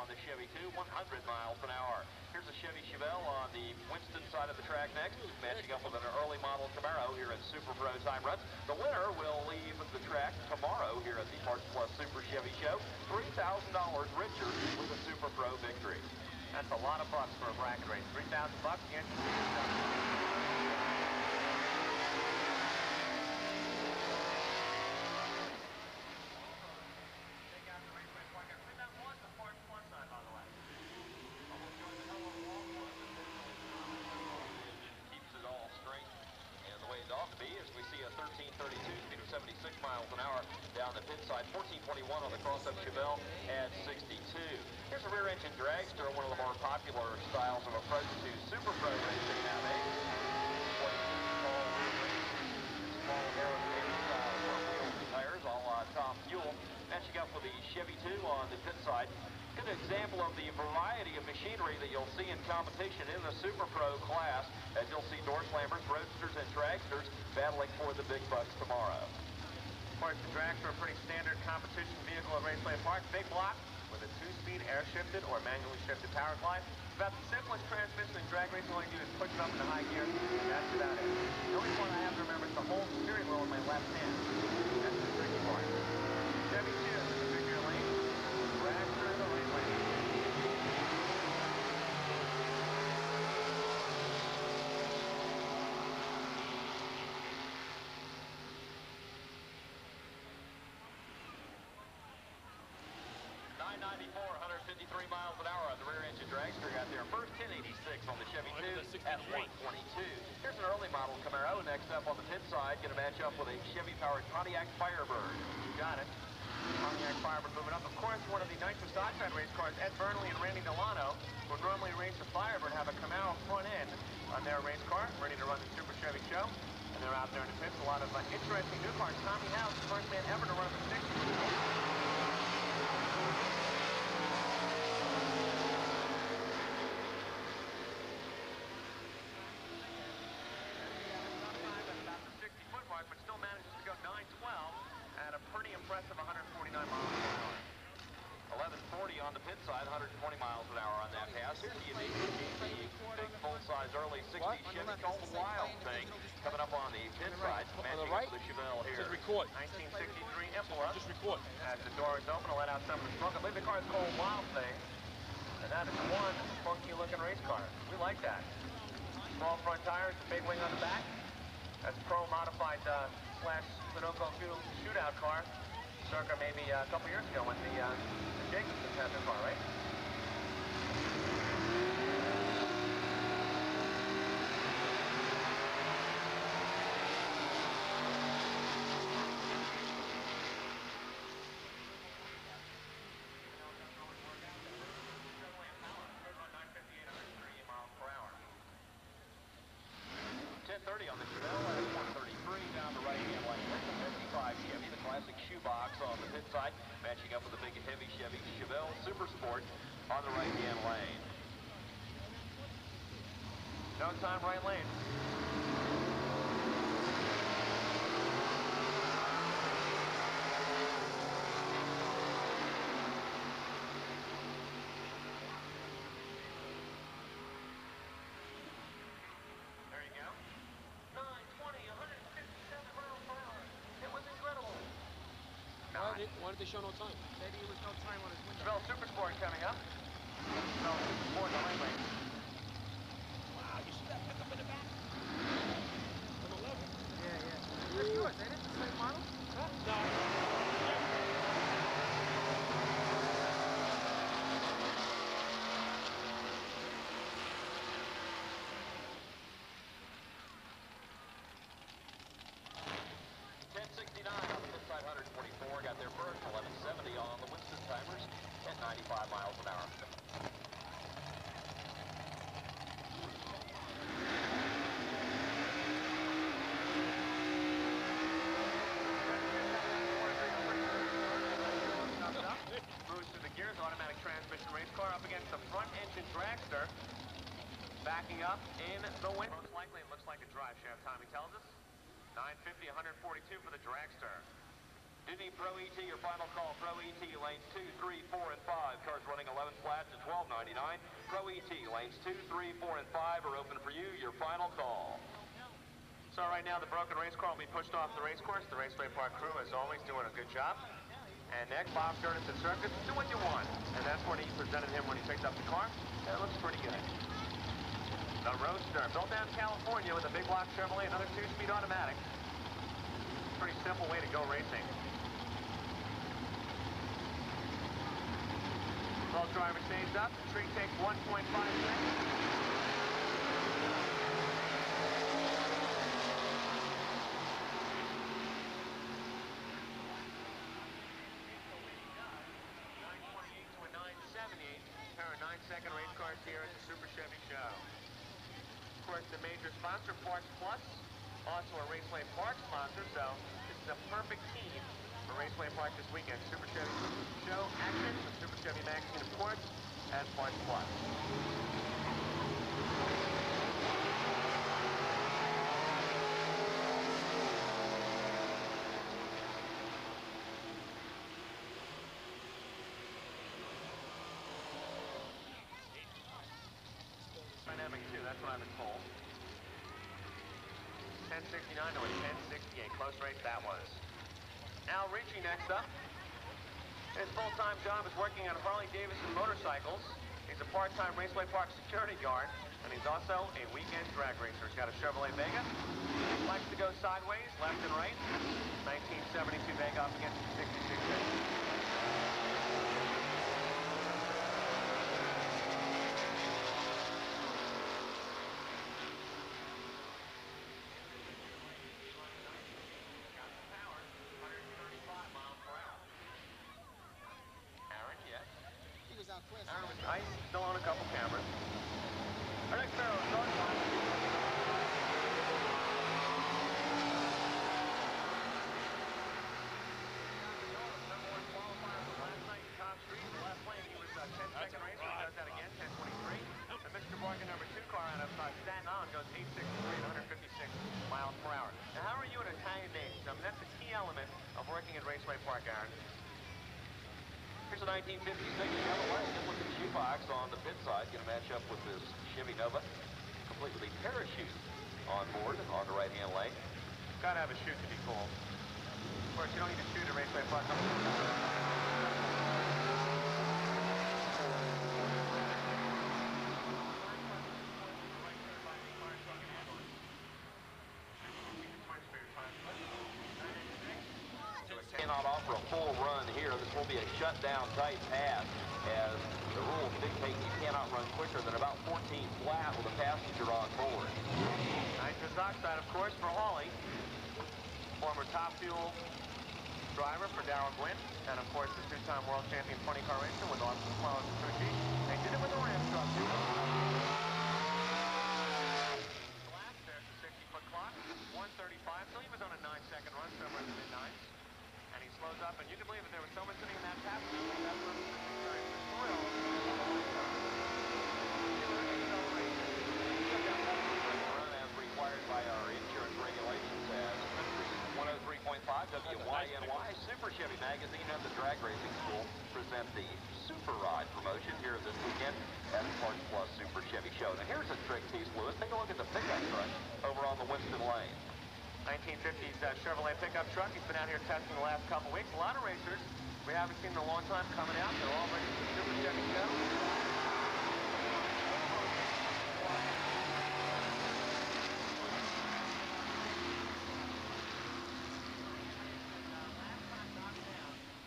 on the Chevy 2, 100 miles an hour. Here's a Chevy Chevelle on the Winston side of the track next, matching up with an early model Camaro here at Super Pro Time Runs. The winner will leave the track tomorrow here at the Parts Plus Super Chevy Show, $3,000 richer with a Super Pro victory. That's a lot of bucks for a bracket race. $3,000 against as we see a 1332 speed of 76 miles an hour down the pit side, 1421 on the cross-up Chevelle at 62. Here's a rear-engine dragster, one of the more popular styles of approach to Super Pro racing nowadays. Small aerodynamic style front wheels and tires, all Tom Fuel. Matching up with the Chevy 2 on the pit side. Good example of the variety of machinery that you'll see in competition in the Super Pro class, as you'll see door slammers, roadsters, and dragsters battling for the big bucks tomorrow. Of course, the dragster are a pretty standard competition vehicle at Raceway Park. Big block with a 2-speed air-shifted or manually shifted power glide. It's about the simplest transmission in drag racing. All you do is push it up into high gear, and that's about it. The only part I have to remember is the whole steering wheel in my left hand. That's the tricky part. Chevy 2 is the figure lane. Dragster in the lane lane. Miles an hour on the rear-engine dragster. Got there first, 1086 on the Chevy 2 at 122. Here's an early model Camaro next up on the pit side. Going to match up with a Chevy-powered Pontiac Firebird. You got it. Pontiac Firebird moving up. Of course, one of the nitrous oxide race cars, Ed Burnley and Randy Delano, who normally race the Firebird, have a Camaro front end on their race car, ready to run the Super Chevy Show. And they're out there in the pits. A lot of interesting new cars. Tommy House, the first man ever to run the 60. But still manages to go 912 at a pretty impressive 149 miles an hour. 1140 on the pit side, 120 miles an hour on that pass. Here's the unique big full-size early 60s Chevy called the Wild Thing coming up on the pit side, matching up with the Chevelle here. Just record. 1963 Impala. Just record. As the door is open to let out some of the smoke. I believe the car is called Wild Thing, and that is one funky-looking race car. We like that. Small front tires, big wing on the back. That's pro-modified slash Sunoco shootout car, circa maybe a couple years ago when the Jacobsons had their car, right? On the Chevelle at 133 down the right-hand lane. That's the 55 Chevy, the classic shoebox on the pit side, matching up with the big heavy Chevy Chevelle Super Sport on the right-hand lane. No time, right lane. Why did they show no time? Maybe it was no time on his window. Chevelle Super Sport coming up. Chevelle Super Sport in the lane lane. Wow, you see that pickup in the back? From 11. Yeah, yeah. That's yours, ain't it? The same model? Huh? No. Got there first, 1170 on the Winston timers at 95 miles an hour. Moves through the gears, automatic transmission race car up against the front engine dragster. Backing up in the wind. Most likely it looks like a drive shaft, Tommy tells us. 950, 142 for the dragster. Disney Pro ET, your final call. Pro ET lanes 2, 3, 4, and 5. Cars running 11 flat. flat to $12.99. Pro ET, lanes 2, 3, 4, and 5 are open for you. Your final call. So right now the broken race car will be pushed off the race course. The Raceway Park crew, as always, doing a good job. And next, Bob Sternus at Circus, do what you want. And that's what he presented him when he picked up the car. That looks pretty good. The Roadster, built down in California with a big block Chevrolet, another 2-speed automatic. Pretty simple way to go racing. Both driver stays up. The tree takes 1.5 seconds. Second race cars here at the Super Chevy Show. Of course, the major sponsor, Parks Plus, also a Raceway Park sponsor, so this is a perfect team for Raceway Park this weekend. Super Chevy Show action with Super Chevy Magazine, of course, and Parks Plus. Dynamic 2, that's what I've been told. 1069 to a 1068. Close race that was. Al Ricci next up. His full-time job is working on Harley-Davidson motorcycles. He's a part-time Raceway Park security guard, and he's also a weekend drag racer. He's got a Chevrolet Vega. He likes to go sideways, left and right. 1972 Vega up against the 66. Aaron was nice, still on a couple cameras. Our next barrel is start time. Number 1 qualifier from last night, Top Street. The last lane, he was a 10-second racer. He does that again, 10:23. The Mr. Bargain number 2 car out of Staten Island goes 863 to 156 miles per hour. Now, how are you in Italian names? I mean, that's the key element of working at Raceway Park, Aaron. Here's a 1956 Chevrolet. Just look at shoebox on the pit side. Going to match up with this Chevy Nova, complete with a parachute on board on the right-hand lane. Got to have a chute to be cool. Of course, you don't need a chute at Raceway Park. Cannot offer a full run here. This will be a shut-down tight pass, as the rules dictate you cannot run quicker than about 14 flat with a passenger on board. Nitrous oxide, of course, for Hawley. Former Top Fuel driver for Darrell Gwynn, and of course the two-time world champion 20-car racer with Austin Flowers and Tucci. They did it with a Ram truck, too. There's the 60-foot clock, 135, so he was on a 9-second run somewhere in the mid-9s. And he slows up, and you can believe if there was someone sitting in that passenger seat, that's what the experience destroyed all of Run as required by our insurance regulations as 103.5 WYNY. Super Chevy Magazine and the Drag Racing School present the Super Ride promotion here this weekend at Parks Plus Super Chevy Show. Now here's a trick piece, Lewis. Take a look at the pickup truck over on the Winston Lane. 1950s Chevrolet pickup truck. He's been out here testing the last couple weeks. A lot of racers we haven't seen in a long time coming out. They're all ready for the Super Chevy Show.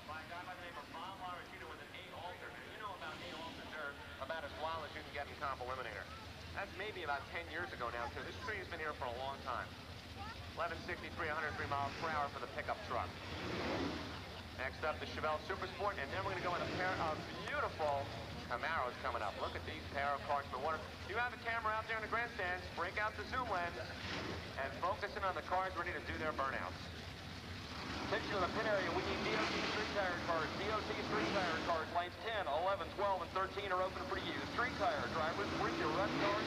By a guy by the name of Bob Laragino with an 8 altered. You know about 8 alters. They're about as wild as you can get in Comp Eliminator. That's maybe about 10 years ago now, too. This tree has been here for a long time. 1163, 103 miles per hour for the pickup truck. Next up, the Chevelle Super Sport, and then we're going to go with a pair of beautiful Camaros coming up. Look at these pair of cars in the water. If you have a camera out there in the grandstands, break out the zoom lens and focus in on the cars ready to do their burnouts. Attention to the pit area. We need DOT street tire cars. DOT street tire cars. Lanes 10, 11, 12, and 13 are open for you. Street tire drivers, bring your run cars.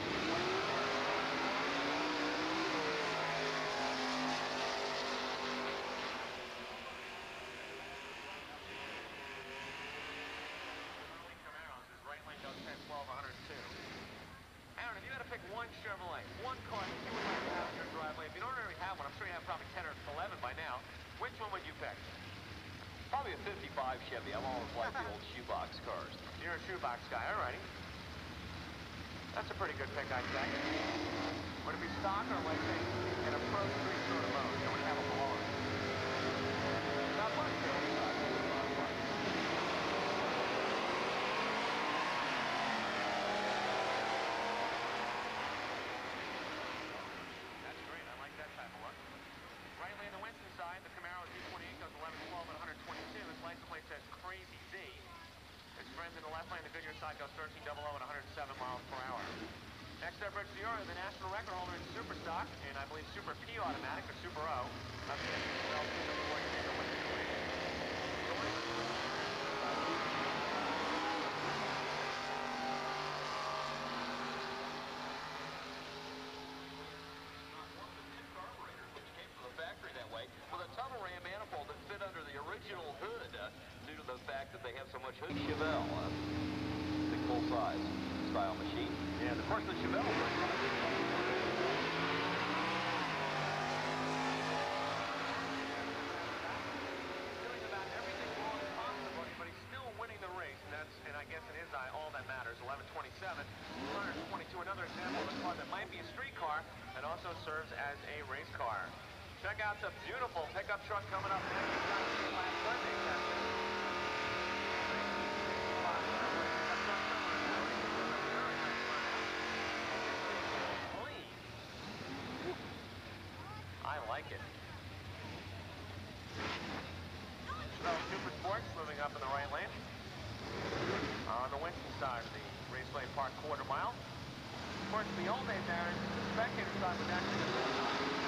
Camaros, his right lane one Chevrolet, one car that you would like to have in your driveway. If you don't already have one, I'm sure you have probably 10 or 11 by now. Which one would you pick? Probably a 55 Chevy. I've always liked the old shoebox cars. You're a shoebox guy, alrighty. That's a pretty good pick, I'd say. Would it be stock or, let's say, in a pro street sort of mode? You know, when you have a blower. Not much, That's great. I like that type of look. Right lane, the Winston side, the Camaro 228 goes 11, 12, and 122. Its license plate says Crazy Z. Its friends in the left lane, the Goodyear side, goes 13, 00, and 107 miles per hour. Next up, Rich Diora, the national record holder in Super Stock, and I believe Super P Automatic, or Super O. Up against the Bell System before you take a look at the race. With a tunnel ram manifold that fit under the original hood due to the fact that they have so much hood. Chevelle, big full-size style machine. And of course the Chevelle doing about everything wrong possible, but he's still winning the race, and I guess in his eye all that matters. 11:27, 122, another example of a car that might be a street car and also serves as a race car. Check out the beautiful pickup truck coming up next. Last Sunday testing. I like it. Chevelle Super Sports moving up in the right lane. On the Winston side of the Raceway Park quarter mile. Of course, in the old days, Aaron, the spectator side was actually the full side.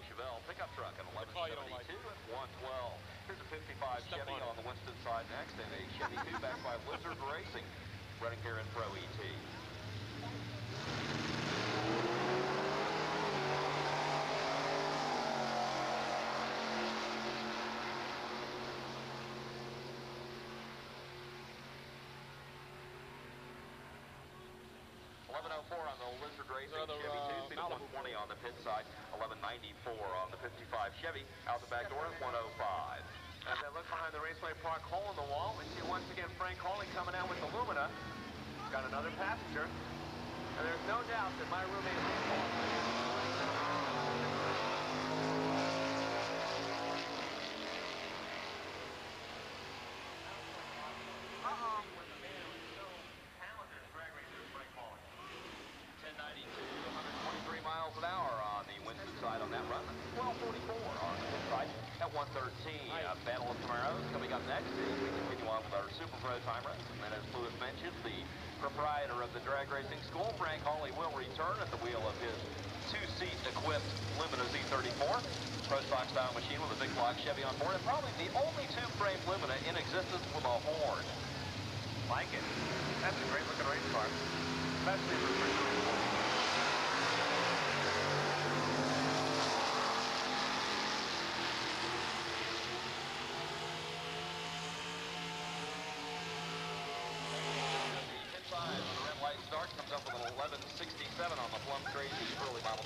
Chevelle pickup truck at 1172 at 112. Here's a 55 Chevy on the Winston side next, and a Chevy 2 backed by Lizard Racing, running here in Pro ET. 1104 on the Lizard Racing Chevy 2, speed of 120 on the pit side, 1194 on the 55 Chevy, out the back door at 105. As I look behind the Raceway Park hole in the wall, we see once again Frank Hawley coming out with the Lumina. Got another passenger. And there's no doubt that my roommate side on that run. 1244 on the inside at 113. Battle of Camaros coming up next as we continue on with our Super Pro time race. And then as Lewis mentioned, the proprietor of the drag racing school, Frank Hawley, will return at the wheel of his two-seat equipped Lumina Z34. Pro stock style machine with a big block Chevy on board, and probably the only two-frame Lumina in existence with a horn. Like it. That's a great looking race car, especially for refrigerated. 1167 on the Plum Crazy early model.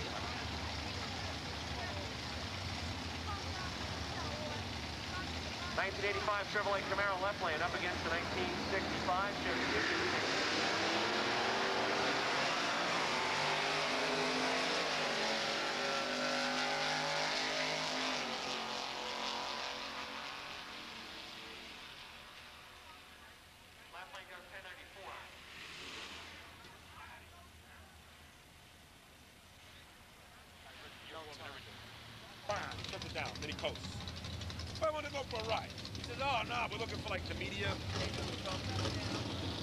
1985 Chevrolet Camaro left lane up against the 1965 Chevy. Left lane goes 1094. Fine, shuts it down, then he coasts. I want to go for a ride. He says, oh, no, we're looking for like the media or something.